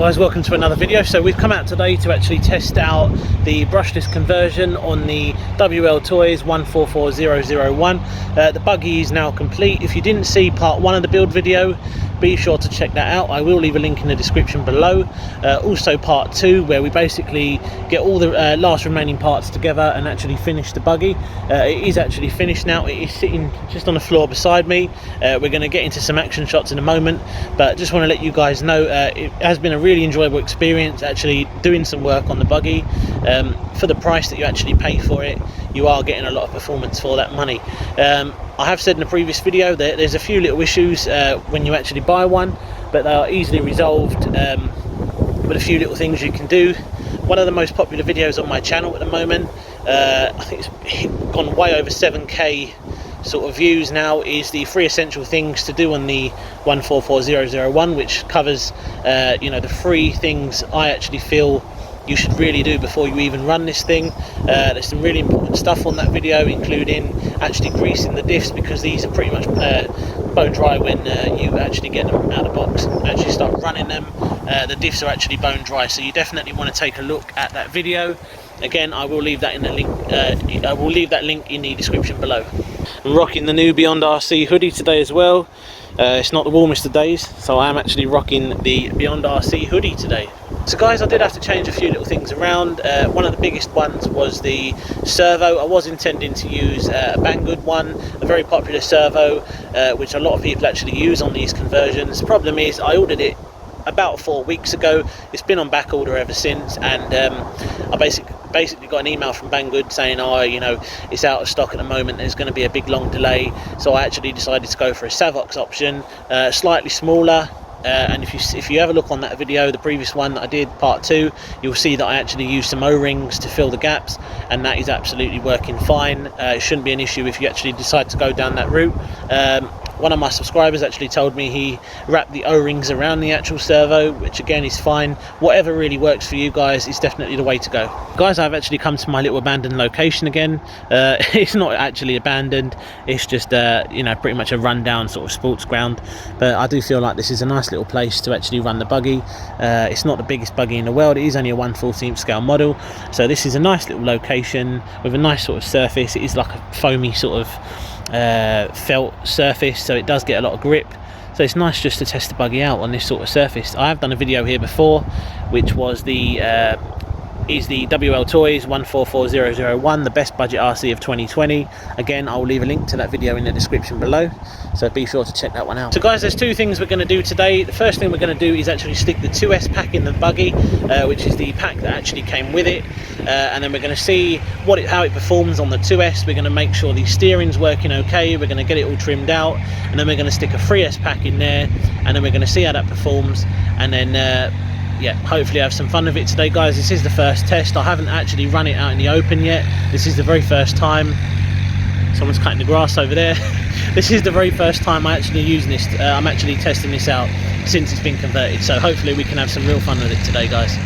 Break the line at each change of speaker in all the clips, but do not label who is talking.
Guys, welcome to another video. So we've come out today to actually test out the brushless conversion on the WLTOYS 144001. The buggy is now complete. If you didn't see part 1 of the build video, be sure to check that out. I will leave a link in the description below. Also part 2, where we basically get all the last remaining parts together and actually finish the buggy. It is actually finished now. It is sitting just on the floor beside me. We're going to get into some action shots in a moment, but just want to let you guys know it has been a really enjoyable experience actually doing some work on the buggy. For the price that you actually pay for it, you are getting a lot of performance for that money. I have said in a previous video that there's a few little issues when you actually buy one, but they are easily resolved with a few little things you can do. One of the most popular videos on my channel at the moment, I think it's gone way over 7k sort of views now, is the 3 essential things to do on the 144001, which covers you know, the 3 things I actually feel you should really do before you even run this thing. There's some really important stuff on that video, including actually greasing the diffs, because these are pretty much bone dry when you actually get them out of the box, actually start running them. The diffs are actually bone dry, so you definitely want to take a look at that video. Again, I will leave that in the link. I will leave that link in the description below. I'm rocking the new Beyond RC hoodie today as well. It's not the warmest of days, so I am actually rocking the Beyond RC hoodie today. So guys, I did have to change a few little things around. One of the biggest ones was the servo. I was intending to use a Banggood one, a very popular servo, which a lot of people actually use on these conversions. The problem is I ordered it about 4 weeks ago. It's been on back order ever since, and I basically got an email from Banggood saying, oh, you know, it's out of stock at the moment, there's going to be a big long delay. So I actually decided to go for a Savox option, slightly smaller. And if you ever look on that video, the previous one that I did, part 2, you'll see that I actually used some O-rings to fill the gaps, and that is absolutely working fine. It shouldn't be an issue if you actually decide to go down that route. One of my subscribers actually told me he wrapped the O-rings around the actual servo, which again is fine. Whatever really works for you guys is definitely the way to go. Guys, I've actually come to my little abandoned location again. It's not actually abandoned, it's just you know, pretty much a rundown sort of sports ground, but I do feel like this is a nice little place to actually run the buggy. It's not the biggest buggy in the world, it is only a 1/14 scale model, so this is a nice little location with a nice sort of surface. It is like a foamy sort of felt surface, so it does get a lot of grip, so it's nice just to test the buggy out on this sort of surface. I have done a video here before, which was the WLTOYS 144001, the best budget RC of 2020. Again, I'll leave a link to that video in the description below, so be sure to check that one out. So guys, there's 2 things we're going to do today. The first thing we're going to do is actually stick the 2S pack in the buggy, which is the pack that actually came with it, and then we're going to see how it performs on the 2S. We're going to make sure the steering's working okay, we're going to get it all trimmed out, and then we're going to stick a 3S pack in there, and then we're going to see how that performs, and then yeah, hopefully have some fun with it today. Guys, this is the first test. I haven't actually run it out in the open yet. This is the very first time. Someone's cutting the grass over there. This is the very first time I actually using this. I'm actually testing this out since it's been converted, so hopefully we can have some real fun with it today, guys.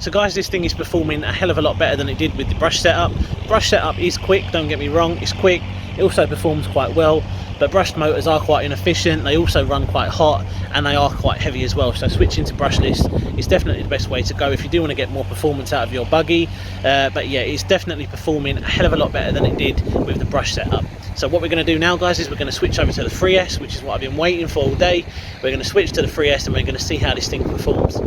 So guys, this thing is performing a hell of a lot better than it did with the brush setup. Brush setup is quick, don't get me wrong, it's quick. It also performs quite well, but brushed motors are quite inefficient. They also run quite hot and they are quite heavy as well. So switching to brushless is definitely the best way to go if you do want to get more performance out of your buggy. But yeah, it's definitely performing a hell of a lot better than it did with the brush setup. So what we're going to do now, guys, is we're going to switch over to the 3S, which is what I've been waiting for all day. We're going to switch to the 3S and we're going to see how this thing performs.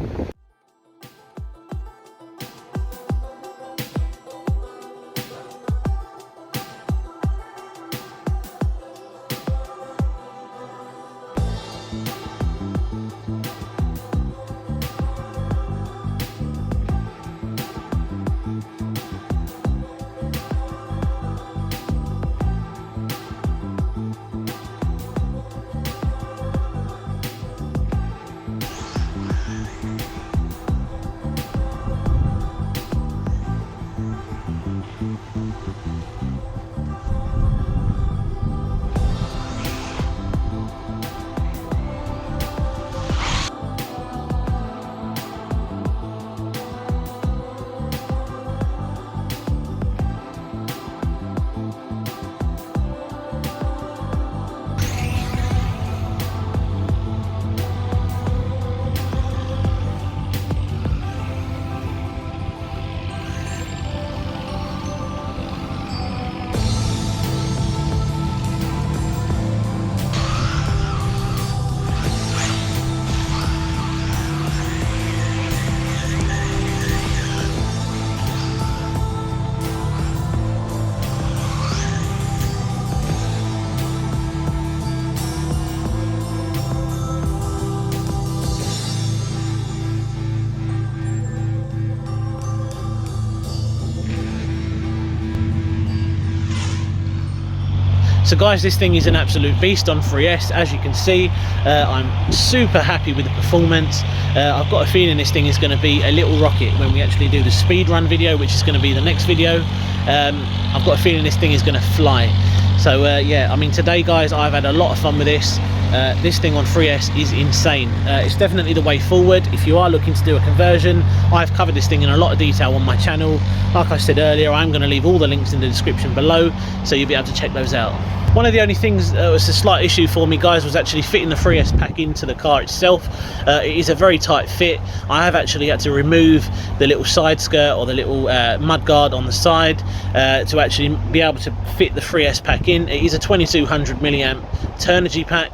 So guys, this thing is an absolute beast on 3S. As you can see, I'm super happy with the performance. I've got a feeling this thing is going to be a little rocket when we actually do the speed run video, which is going to be the next video. I've got a feeling this thing is going to fly. So yeah, I mean, today guys, I've had a lot of fun with this. This thing on 3S is insane. It's definitely the way forward if you are looking to do a conversion. I've covered this thing in a lot of detail on my channel. Like I said earlier, I'm going to leave all the links in the description below, so you'll be able to check those out. One of the only things that was a slight issue for me, guys, was actually fitting the 3S pack into the car itself. It is a very tight fit. I have actually had to remove the little side skirt or the little mud guard on the side to actually be able to fit the 3S pack in. It is a 2200 milliamp Turnigy pack.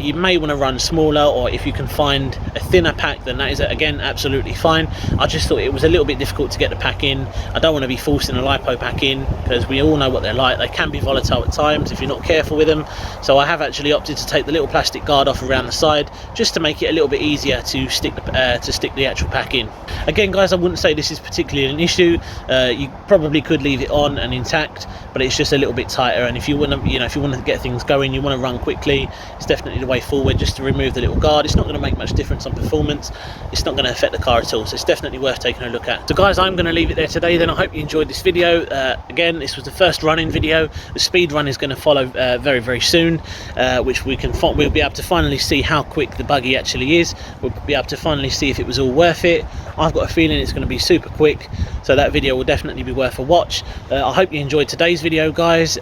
You may want to run smaller, or if you can find a thinner pack, then that is again absolutely fine. I just thought it was a little bit difficult to get the pack in. I don't want to be forcing a lipo pack in, because we all know what they're like. They can be volatile at times if you're not careful with them. So I have actually opted to take the little plastic guard off around the side, just to make it a little bit easier to stick the actual pack in. Again, guys, I wouldn't say this is particularly an issue. You probably could leave it on and intact, but it's just a little bit tighter. And if you want to, if you want to get things going, you want to run quickly, it's definitely the way forward, just to remove the little guard. It's not going to make much difference on performance. It's not going to affect the car at all, so it's definitely worth taking a look at. So guys, I'm going to leave it there today then. I hope you enjoyed this video. Again, this was the first running video. The speed run is going to follow very, very soon, which we'll be able to finally see how quick the buggy actually is. We'll be able to finally see if it was all worth it. I've got a feeling it's going to be super quick, so that video will definitely be worth a watch. I hope you enjoyed today's video, guys.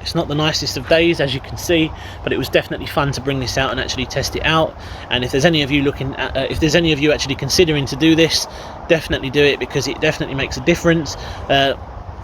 It's not the nicest of days, as you can see, but it was definitely fun to bring this out and actually test it out. And if there's any of you actually considering to do this, definitely do it, because it definitely makes a difference.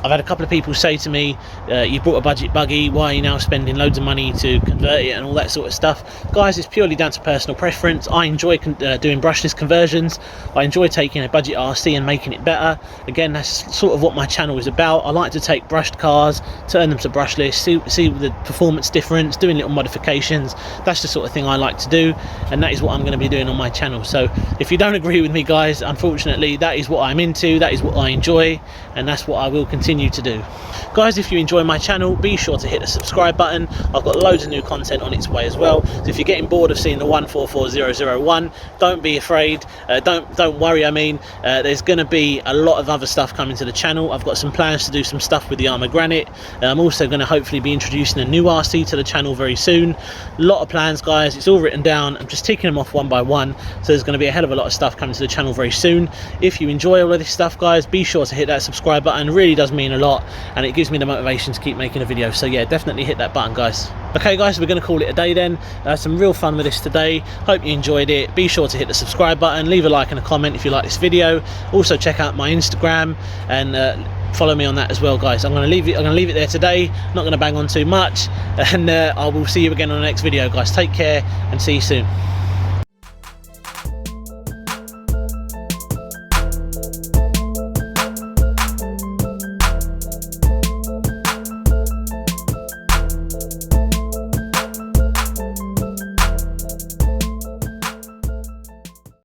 I've had a couple of people say to me, you bought a budget buggy, why are you now spending loads of money to convert it and all that sort of stuff? Guys, it's purely down to personal preference. I enjoy doing brushless conversions. I enjoy taking a budget RC and making it better. Again, that's sort of what my channel is about. I like to take brushed cars, turn them to brushless, see the performance difference, doing little modifications. That's the sort of thing I like to do, and that is what I'm going to be doing on my channel. So if you don't agree with me, guys, unfortunately, that is what I'm into, that is what I enjoy, and that's what I will continue continue to do. Guys, if you enjoy my channel, be sure to hit the subscribe button. I've got loads of new content on its way as well, so if you're getting bored of seeing the 144001, don't be afraid, don't worry. I mean, there's going to be a lot of other stuff coming to the channel. I've got some plans to do some stuff with the Armour Granite. I'm also going to hopefully be introducing a new RC to the channel very soon. A lot of plans, guys. It's all written down. I'm just ticking them off one by one, so there's going to be a hell of a lot of stuff coming to the channel very soon. If you enjoy all of this stuff, guys, be sure to hit that subscribe button. It really does mean a lot, and it gives me the motivation to keep making a video. So yeah, definitely hit that button, guys. Okay guys, we're going to call it a day then. Some real fun with this today. Hope you enjoyed it. Be sure to hit the subscribe button, leave a like and a comment if you like this video. Also check out my Instagram and follow me on that as well, guys. I'm going to leave it there today. Not going to bang on too much, and I will see you again on the next video, guys. Take care and see you soon.